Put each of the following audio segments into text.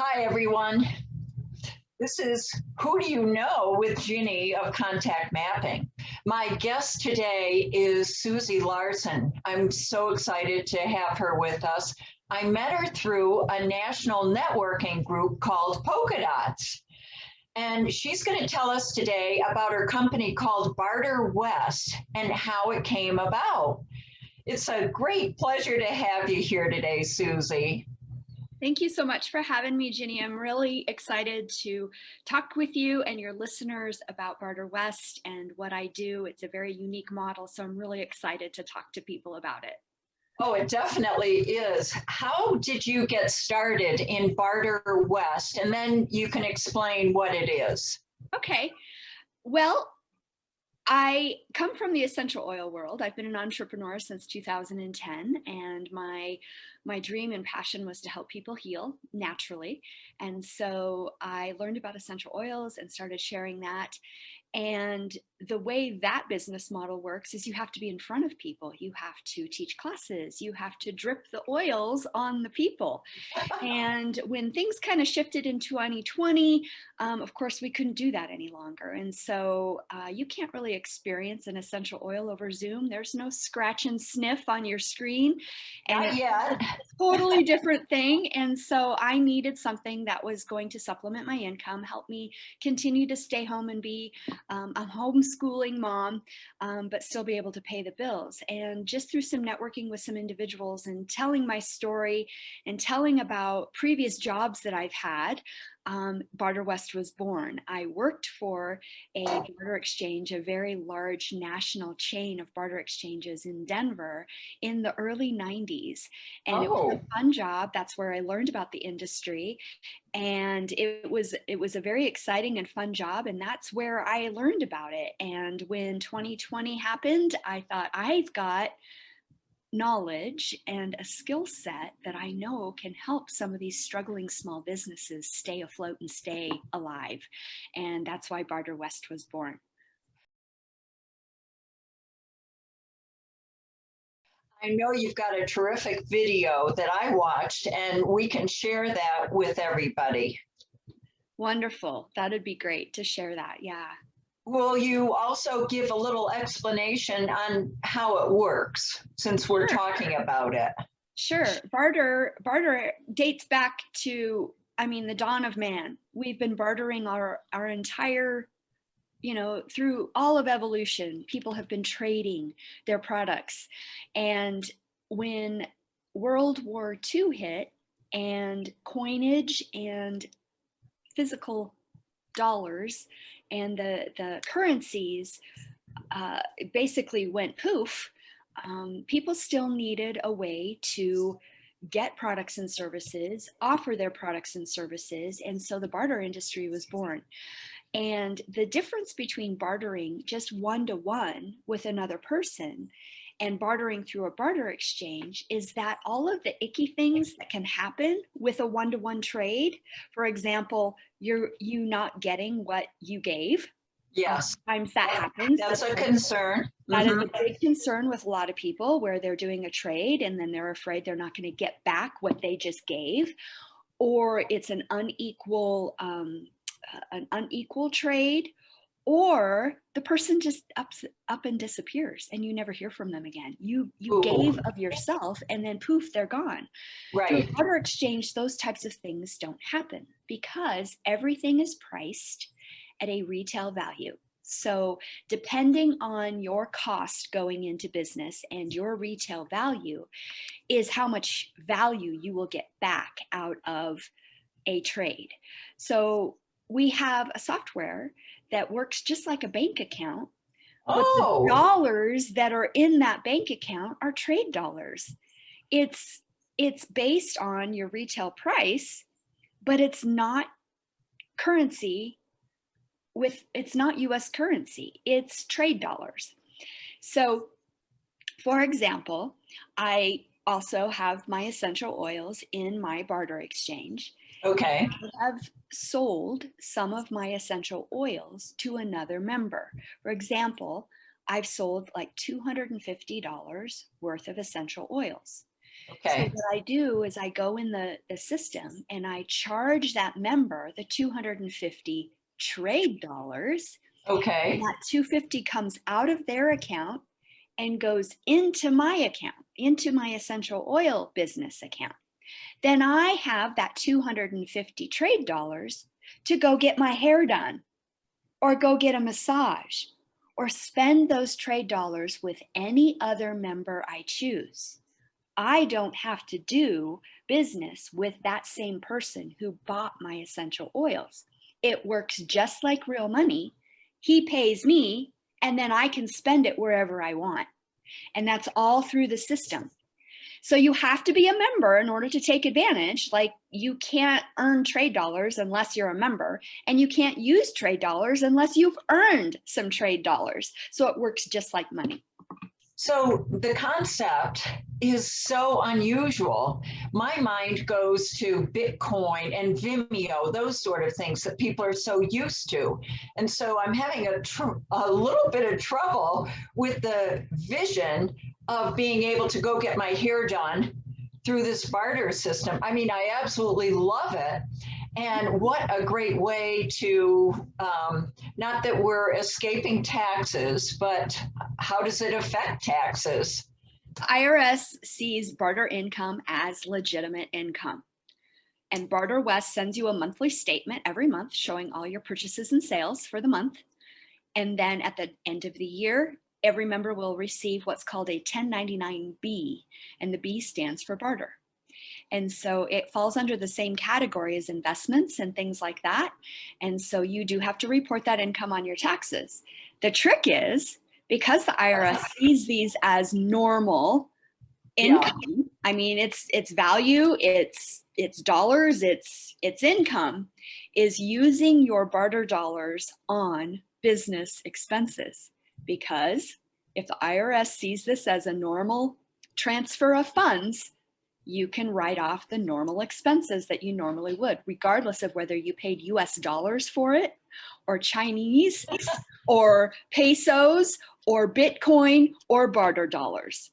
Hi, everyone. This is Who Do You Know with Ginny of Contact Mapping. My guest today is Susie Larson. I'm so excited to have her with us. I met her through a national networking group called Polka Dots. And she's going to tell us today about her company called Barter West and how it came about. It's a great pleasure to have you here today, Susie. Thank you so much for having me, Ginny. I'm really excited to talk with you and your listeners about Barter West and what I do. It's a very unique model, so I'm really excited to talk to people about it. Oh, it definitely is. How did you get started in Barter West? And then you can explain what it is. Okay. Well, I come from the essential oil world. I've been an entrepreneur since 2010, and my dream and passion was to help people heal naturally. And so I learned about essential oils and started sharing that. And the way that business model works is you have to be in front of people. You have to teach classes. You have to drip the oils on the people. And when things kind of shifted in 2020, of course, we couldn't do that any longer. And so you can't really experience an essential oil over Zoom. There's no scratch and sniff on your screen. And Not yet. It's a totally different thing. And so I needed something that was going to supplement my income, help me continue to stay home and be a homeschooling mom, but still be able to pay the bills. And just through some networking with some individuals and telling my story and telling about previous jobs that I've had, Barter West was born. I worked for a Barter Exchange, a very large national chain of Barter Exchanges in Denver in the early 90s. And It was a fun job. That's where I learned about the industry. And it was a very exciting and fun job. And that's where I learned about it. And when 2020 happened, I thought, I've got knowledge and a skill set that I know can help some of these struggling small businesses stay afloat and stay alive. And that's why Barter West was born. I know you've got a terrific video that I watched, and we can share that with everybody. Wonderful. That'd be great to share that. Yeah. Will you also give a little explanation on how it works, since we're talking about it? Sure. Barter dates back to, the dawn of man. We've been bartering our entire, through all of evolution. People have been trading their products. And when World War II hit and coinage and physical dollars and the currencies basically went poof, people still needed a way to get products and services, offer their products and services, and so the barter industry was born. And the difference between bartering just one-to-one with another person and bartering through a barter exchange is that all of the icky things that can happen with a one-to-one trade, for example, you not getting what you gave. Yes. Sometimes that happens. That's a concern. That is a big concern with a lot of people, where they're doing a trade and then they're afraid they're not going to get back what they just gave, or it's an unequal trade, or the person just up and disappears and you never hear from them again. You gave of yourself and then poof, they're gone. Right. Through barter exchange, those types of things don't happen because everything is priced at a retail value. So depending on your cost going into business and your retail value is how much value you will get back out of a trade. So we have a software that works just like a bank account, but the dollars that are in that bank account are trade dollars. It's based on your retail price, but it's not currency it's not US currency, it's trade dollars. So for example, I also have my essential oils in my barter exchange. Okay. I have sold some of my essential oils to another member. For example, I've sold like $250 worth of essential oils. So Okay. what I do is I go in the system and I charge that member the 250 trade dollars, and Okay. that 250 comes out of their account and goes into my account, into my essential oil business account. Then I have that 250 trade dollars to go get my hair done or go get a massage or spend those trade dollars with any other member I choose. I don't have to do business with that same person who bought my essential oils. It works just like real money. He pays me, and then I can spend it wherever I want. And that's all through the system. So you have to be a member in order to take advantage. Like, you can't earn trade dollars unless you're a member, and you can't use trade dollars unless you've earned some trade dollars. So it works just like money. So the concept is so unusual. My mind goes to Bitcoin and Vimeo, those sort of things that people are so used to. And so I'm having a little bit of trouble with the vision of being able to go get my hair done through this barter system. I mean, I absolutely love it. And what a great way to, not that we're escaping taxes, but how does it affect taxes? The IRS sees barter income as legitimate income. And Barter West sends you a monthly statement every month showing all your purchases and sales for the month. And then at the end of the year, every member will receive what's called a 1099B, and the B stands for barter. And so it falls under the same category as investments and things like that. And so you do have to report that income on your taxes. The trick is, because the IRS sees these as normal income, Yeah. I mean, it's value, it's dollars, it's income, is using your barter dollars on business expenses. Because if the IRS sees this as a normal transfer of funds, you can write off the normal expenses that you normally would, regardless of whether you paid US dollars for it, or Chinese, or pesos, or Bitcoin, or barter dollars.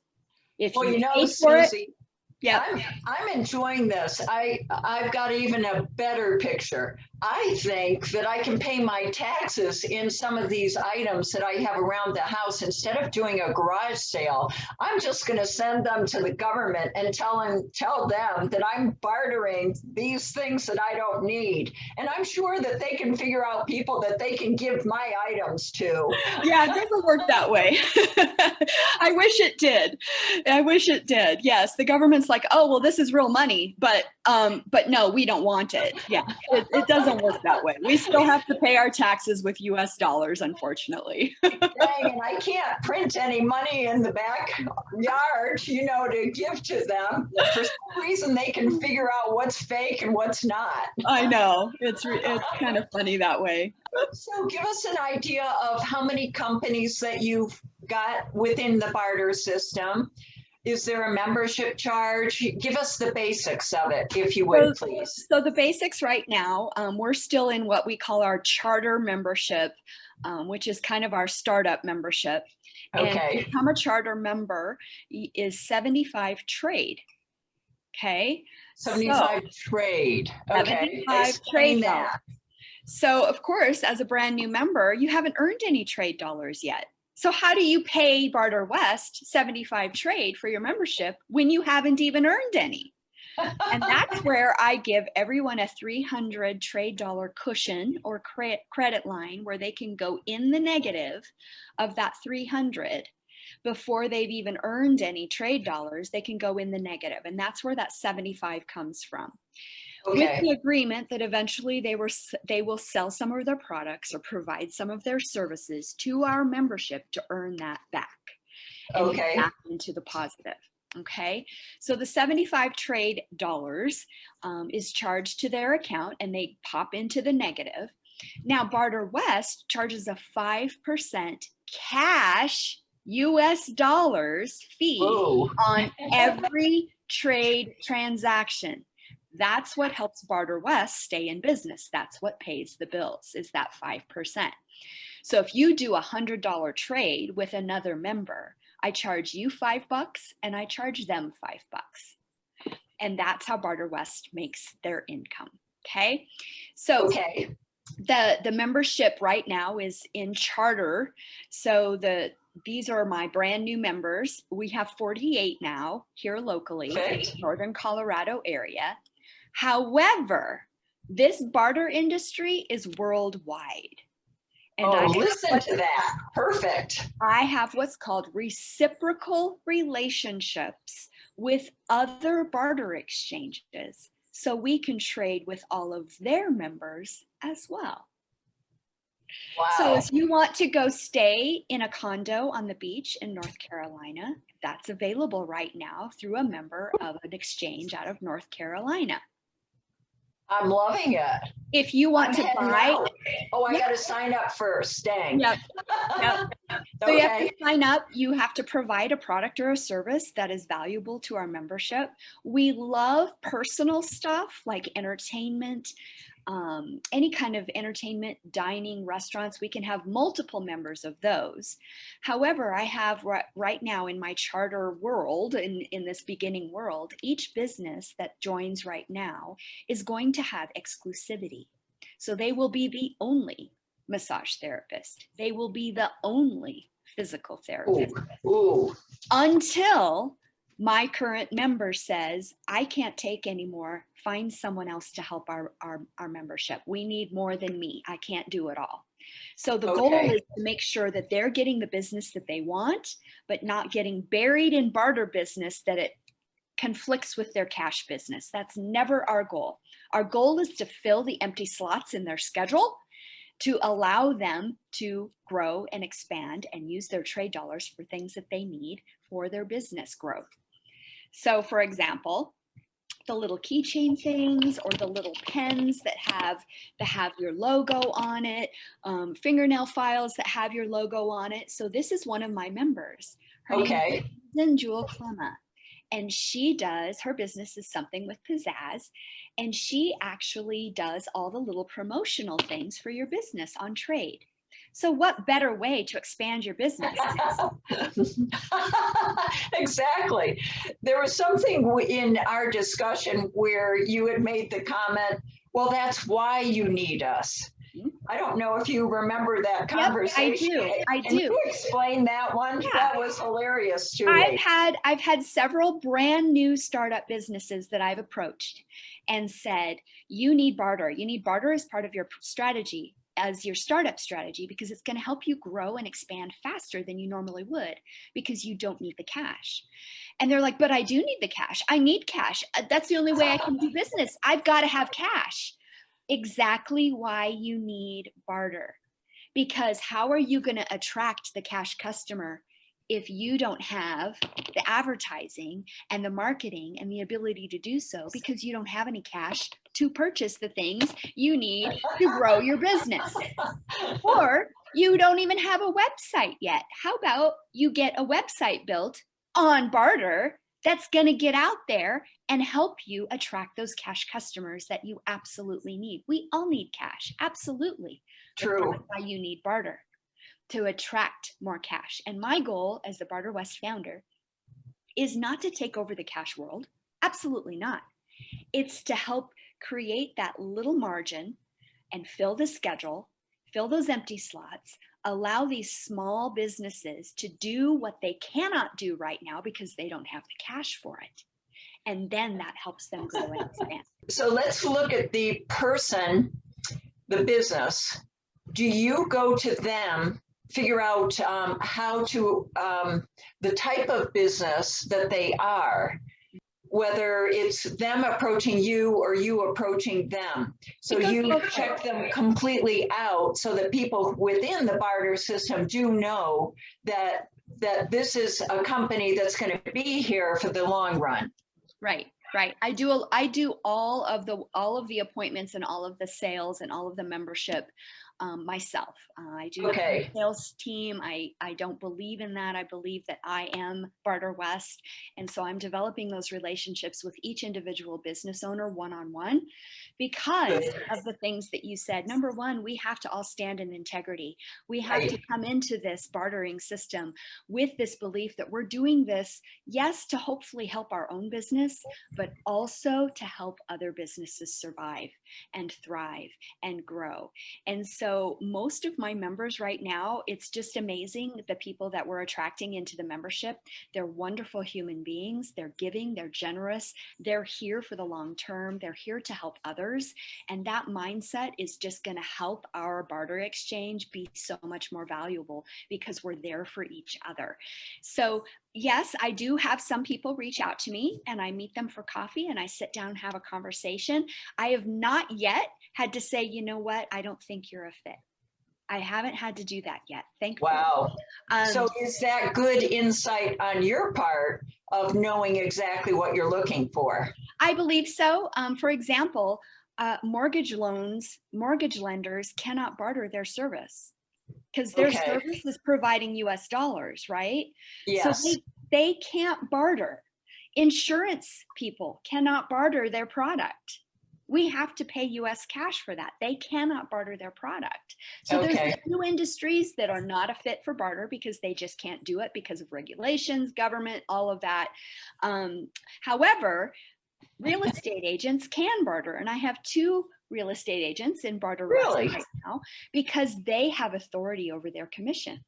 If Well, you you know, paid for it, Susie, yep. I'm enjoying this. I've got even a better picture. I think that I can pay my taxes in some of these items that I have around the house. Instead of doing a garage sale, I'm just going to send them to the government and tell them that I'm bartering these things that I don't need. And I'm sure that they can figure out people that they can give my items to. Yeah, it doesn't work that way. I wish it did. I wish it did. Yes, the government's like, oh, well, this is real money, but no, we don't want it. Yeah, it doesn't work that way. We still have to pay our taxes with US dollars, unfortunately. Dang, and I can't print any money in the backyard, to give to them. For some reason, they can figure out what's fake and what's not. I know, it's kind of funny that way. So give us an idea of how many companies that you've got within the barter system. Is there a membership charge? Give us the basics of it, if you would, please. So the basics right now, we're still in what we call our charter membership, which is kind of our startup membership. And to become a charter member is 75 trade. Okay. 75 trade. Okay. 75 trade that. dollars. So of course, as a brand new member, you haven't earned any trade dollars yet. So how do you pay Barter West 75 trade for your membership when you haven't even earned any? And that's where I give everyone a 300 trade dollar cushion or credit line where they can go in the negative of that 300 before they've even earned any trade dollars. They can go in the negative, and that's where that 75 comes from. Okay. With the agreement that eventually they will sell some of their products or provide some of their services to our membership to earn that back and get back into the positive. Okay, so the 75 trade dollars is charged to their account and they pop into the negative. Now, Barter West charges a 5% cash US dollars fee on every trade transaction. That's what helps Barter West stay in business. That's what pays the bills, is that 5%. So if you do a $100 trade with another member, I charge you $5 and I charge them $5. And that's how Barter West makes their income. Okay. So Okay. the membership right now is in charter. So these are my brand new members. We have 48 now here locally in the Northern Colorado area. However, this barter industry is worldwide. And listen to that. Perfect. I have what's called reciprocal relationships with other barter exchanges. So we can trade with all of their members as well. Wow. So if you want to go stay in a condo on the beach in North Carolina, that's available right now through a member of an exchange out of North Carolina. I'm loving it. If you want to buy, I got to sign up first. Dang. Yep. So you have to sign up. You have to provide a product or a service that is valuable to our membership. We love personal stuff like entertainment, any kind of entertainment, dining, restaurants. We can have multiple members of those. However, I have right now in my charter world, in this beginning world, each business that joins right now is going to have exclusivity. So they will be the only massage therapist. They will be the only physical therapist. Until my current member says, I can't take anymore, find someone else to help our membership. We need more than me. I can't do it all. So the goal is to make sure that they're getting the business that they want, but not getting buried in barter business that it conflicts with their cash business. That's never our goal. Our goal is to fill the empty slots in their schedule to allow them to grow and expand and use their trade dollars for things that they need for their business growth. So for example, the little keychain things or the little pens that have your logo on it, fingernail files that have your logo on it. So this is one of my members. Her name is Jewel Clemma. And her business is something with pizzazz, and she actually does all the little promotional things for your business on trade. So what better way to expand your business? Exactly. There was something in our discussion where you had made the comment, well, that's why you need us. I don't know if you remember that conversation. Yep, I do. Can you explain that one? Yeah. That was hilarious too. I've had several brand new startup businesses that I've approached and said, you need barter. You need barter as part of your strategy, as your startup strategy, because it's going to help you grow and expand faster than you normally would because you don't need the cash. And they're like, but I do need the cash. I need cash. That's the only way I can do business. I've got to have cash. Exactly why you need barter. Because how are you going to attract the cash customer if you don't have the advertising and the marketing and the ability to do so because you don't have any cash to purchase the things you need to grow your business? Or you don't even have a website yet. How about you get a website built on barter that's going to get out there and help you attract those cash customers that you absolutely need. We all need cash, absolutely. True. That's why you need barter, to attract more cash. And my goal as the Barter West founder is not to take over the cash world. Absolutely not. It's to help create that little margin and fill the schedule, fill those empty slots, allow these small businesses to do what they cannot do right now because they don't have the cash for it. And then that helps them grow and expand. So let's look at the person, the business. Do you go to them, figure out how to, the type of business that they are, whether it's them approaching you or you approaching them. So you check them completely out so that people within the barter system do know that this is a company that's going to be here for the long run. Right. I do all of the appointments and all of the sales and all of the membership myself. I do have a sales team. I don't believe in that. I believe that I am Barter West. And so I'm developing those relationships with each individual business owner one-on-one because of the things that you said. Number one, we have to all stand in integrity. We have to come into this bartering system with this belief that we're doing this, yes, to hopefully help our own business, but also to help other businesses survive and thrive and grow. And so most of my members right now, it's just amazing, the people that we're attracting into the membership. They're wonderful human beings. They're giving, they're generous. They're here for the long term. They're here to help others. And that mindset is just going to help our barter exchange be so much more valuable because we're there for each other. So yes, I do have some people reach out to me and I meet them for coffee and I sit down and have a conversation. I have not yet had to say, you know what, I don't think you're a fit. I haven't had to do that yet. Thankfully. Wow. So is that good insight on your part of knowing exactly what you're looking for? I believe so. For example, mortgage lenders cannot barter their service because their service is providing US dollars, right? Yes. So they can't barter. Insurance people cannot barter their product. We have to pay US cash for that. They cannot barter their product. So there's new industries that are not a fit for barter because they just can't do it because of regulations, government, all of that. However, real estate agents can barter. And I have 2 real estate agents in Barter Works right now because they have authority over their commission.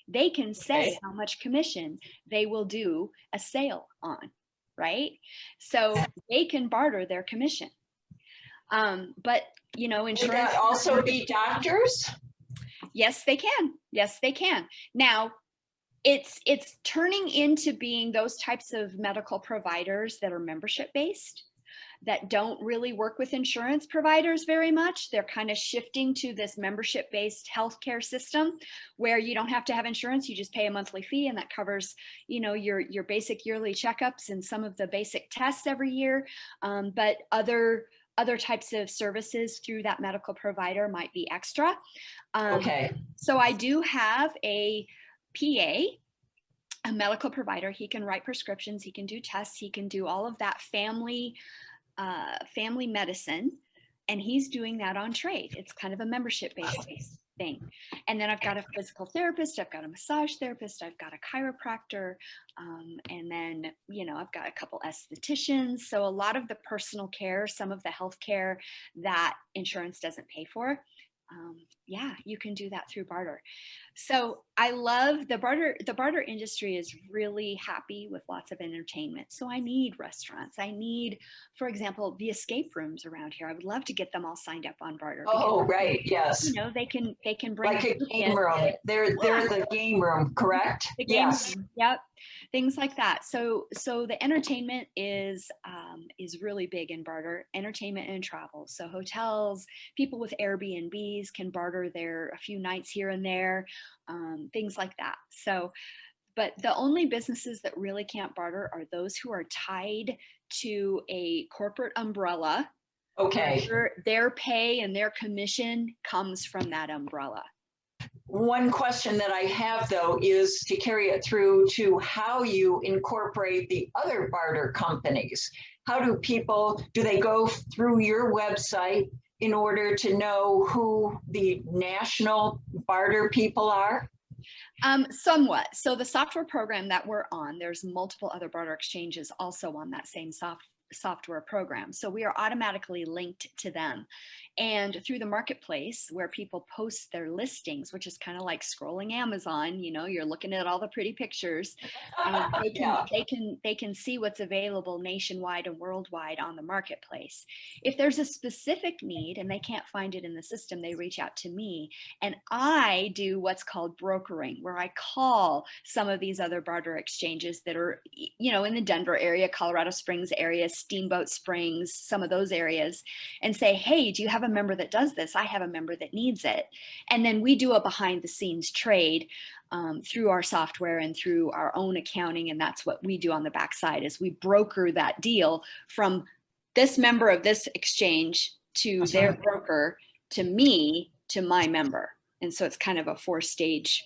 They can say how much commission they will do a sale on, right? So they can barter their commission. But you know, insurance. Would that also be doctors? Yes, they can. Yes, they can. Now, it's turning into being those types of medical providers that are membership based, that don't really work with insurance providers very much. They're kind of shifting to this membership based healthcare system where you don't have to have insurance. You just pay a monthly fee and that covers, you know, your basic yearly checkups and some of the basic tests every year. But other types of services through that medical provider might be extra. So I do have a PA, a medical provider. He can write prescriptions, he can do tests, he can do all of that family medicine, and he's doing that on trade. It's kind of a membership based thing. And then I've got a physical therapist, I've got a massage therapist, I've got a chiropractor, and then, you know, I've got a couple estheticians. So a lot of the personal care, some of the health care that insurance doesn't pay for, yeah, you can do that through barter. So I love the barter industry is really happy with lots of entertainment. So I need restaurants. I need, for example, the escape rooms around here. I would love to get them all signed up on barter. Oh, right. Yes. You know, they can bring like a game room. They're the game room, correct? The game room. Yep. Things like that. So the entertainment is really big in barter, entertainment and travel. So hotels, people with AirBNBs can barter a few nights here and there, things like that. So, but the only businesses that really can't barter are those who are tied to a corporate umbrella. Okay. Their pay and their commission comes from that umbrella. One question that I have, though, is to carry it through to how you incorporate the other barter companies. How do they go through your website in order to know who the national barter people are? Somewhat. So the software program that we're on, there's multiple other barter exchanges also on that same software program. So we are automatically linked to them. And through the marketplace where people post their listings, which is kind of like scrolling Amazon, you know, you're looking at all the pretty pictures. They can see what's available nationwide and worldwide on the marketplace. If there's a specific need and they can't find it in the system, they reach out to me and I do what's called brokering, where I call some of these other barter exchanges that are, you know, in the Denver area, Colorado Springs area, Steamboat Springs, some of those areas, and say, hey, do you have a member that does this? I have a member that needs it. And then we do a behind the scenes trade through our software and through our own accounting. And that's what we do on the backside, is we broker that deal from this member of this exchange to their broker to me to my member. And so it's kind of a 4-stage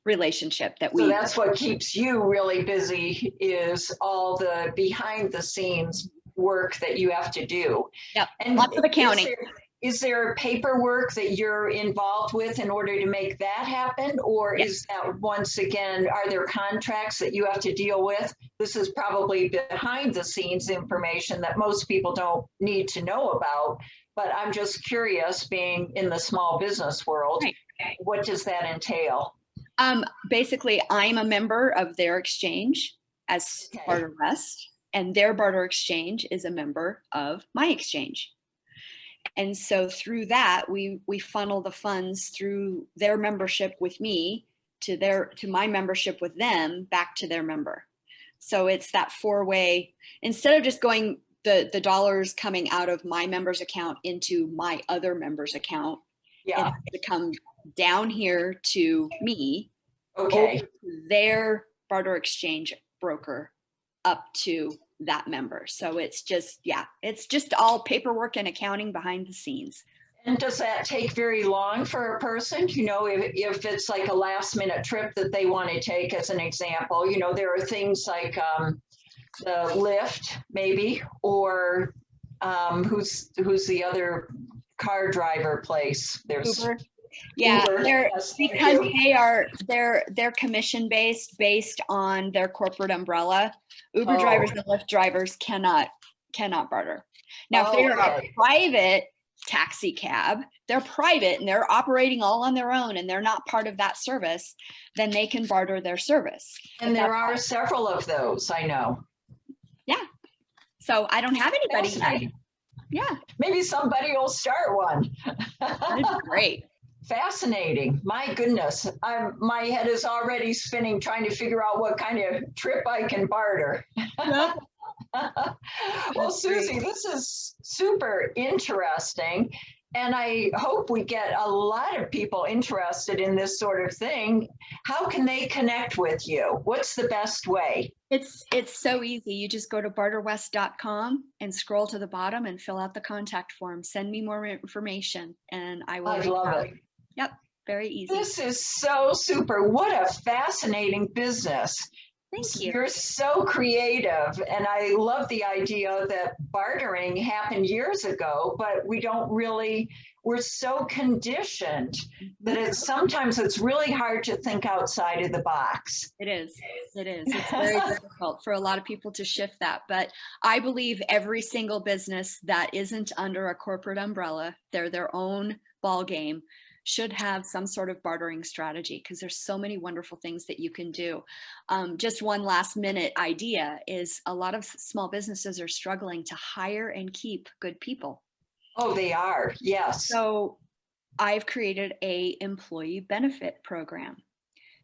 relationship that we. So that's what keeps you really busy, is all the behind the scenes work that you have to do. Yep. And Lots of accounting. Is there paperwork that you're involved with in order to make that happen? Or Yes. is that, once again, are there contracts that you have to deal with? This is probably behind the scenes information that most people don't need to know about, but I'm just curious, being in the small business world, Right. What does that entail? Basically, I'm a member of their exchange as Okay. Barter West, and their Barter Exchange is a member of my exchange. And so through that, we funnel the funds through their membership with me to my membership with them back to their member. So it's that 4-way, instead of just going the dollars coming out of my member's account into my other member's account, Yeah. it has to come down here to me, Okay. over to their Barter Exchange broker, up to that member. So it's just, yeah, it's just all paperwork and accounting behind the scenes. And does that take very long for a person? You know, if it's like a last minute trip that they want to take, as an example, you know, there are things like the Lyft maybe, or who's the other car driver place? There's Uber. Yeah, Uber. they're, Yes, because they're commission based on their corporate umbrella. Uber drivers and Lyft drivers cannot barter. Now, if they're a private taxi cab, they're private and they're operating all on their own and they're not part of that service, then they can barter their service. And there are several of those, I know. Yeah. So I don't have anybody yet. Yeah. Maybe somebody will start one. That'd be great. Fascinating. My goodness. My head is already spinning trying to figure out what kind of trip I can barter. Well, Susie, this is super interesting. And I hope we get a lot of people interested in this sort of thing. How can they connect with you? What's the best way? It's so easy. You just go to barterwest.com and scroll to the bottom and fill out the contact form. Send me more information and I will. I love it. Yep. Very easy. This is so super. What a fascinating business. Thank you. You're so creative. And I love the idea that bartering happened years ago, but we're so conditioned that sometimes it's really hard to think outside of the box. It is. It's very difficult for a lot of people to shift that. But I believe every single business that isn't under a corporate umbrella, they're their own ball game, should have some sort of bartering strategy, because there's so many wonderful things that you can do. Just one last minute idea is a lot of small businesses are struggling to hire and keep good people. Oh, they are. Yes. So I've created a employee benefit program.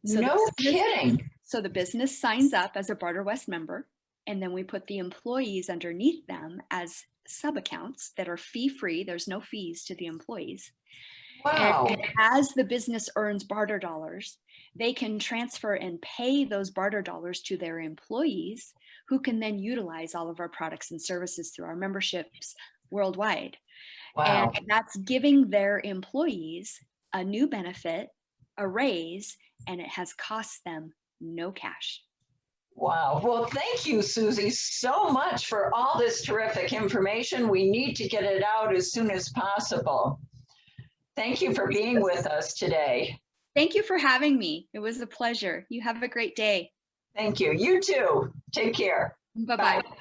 So no kidding. So the business signs up as a Barter West member, and then we put the employees underneath them as sub accounts that are fee-free. There's no fees to the employees. Wow. And as the business earns barter dollars, they can transfer and pay those barter dollars to their employees, who can then utilize all of our products and services through our memberships worldwide. Wow. And that's giving their employees a new benefit, a raise, and it has cost them no cash. Wow. Well, thank you, Susie, so much for all this terrific information. We need to get it out as soon as possible. Thank you for being with us today. Thank you for having me. It was a pleasure. You have a great day. Thank you. You too. Take care. Bye-bye. Bye.